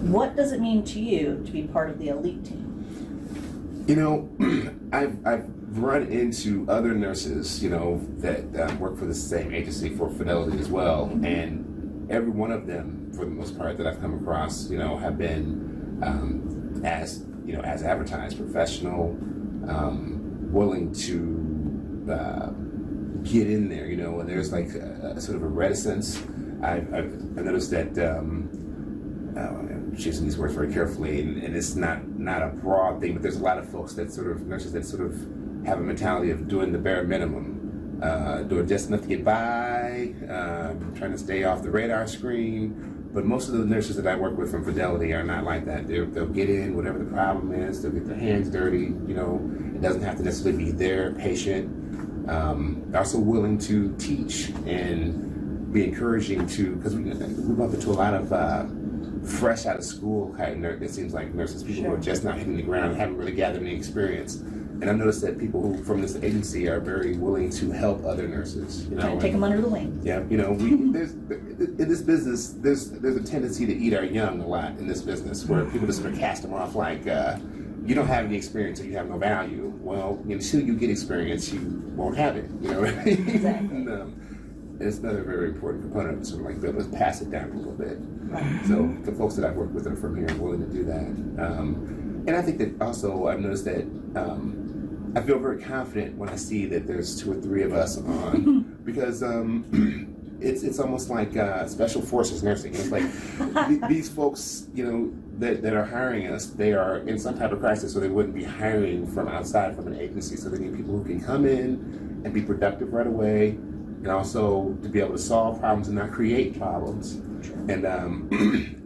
What does it mean to you to be part of the elite team? You know, I've run into other nurses, you know, that work for the same agency for Fidelity as well, and every one of them, for the most part, that I've come across, you know, have been as advertised, professional, willing to get in there, you know. And there's like a sort of a reticence. I've noticed that. I'm choosing these words very carefully, and it's not a broad thing, but there's a lot of folks that sort of, nurses that sort of have a mentality of doing the bare minimum, doing just enough to get by, trying to stay off the radar screen. But most of the nurses that I work with from Fidelity are not like that. They'll get in, whatever the problem is, they'll get their hands dirty, you know, it doesn't have to necessarily be their patient. They're also willing to teach and be encouraging to, because we bump into a lot of fresh out of school kind of it seems like nurses, people who are just now hitting the ground, haven't really gathered any experience. And I've noticed that people who from this agency are very willing to help other nurses. You know, Trying to take them under the wing. Yeah, you know, there's in this business, there's a tendency to eat our young a lot in this business, where people just sort of cast them off like, you don't have any experience, so you have no value. Well, until you get experience, you won't have it. You know, Exactly. And it's another very important component of sort of like being able to pass it down a little bit. Right. So the folks that I've worked with that are from here are willing to do that. And I think that also I've noticed that I feel very confident when I see that there's 2 or 3 of us on, because it's almost like special forces nursing. It's like these folks, you know, that are hiring us, they are in some type of crisis, so they wouldn't be hiring from outside from an agency. So they need people who can come in and be productive right away, and also to be able to solve problems and not create problems. And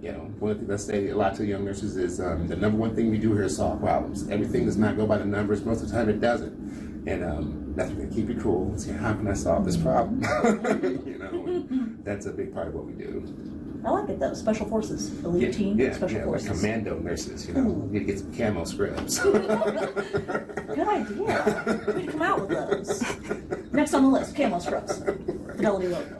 you know, one of the things I say a lot to young nurses is the number one thing we do here is solve problems. Everything does not go by the numbers. Most of the time it doesn't. And that's going to keep you cool and say, how can I solve this problem? You know, and that's a big part of what we do. I like it though. Special forces, elite team, special forces. Like commando nurses, you know. We need to get some camo scrubs. Good idea. We need to come out with those. Next on the list, camo scrubs. Fidelity logo.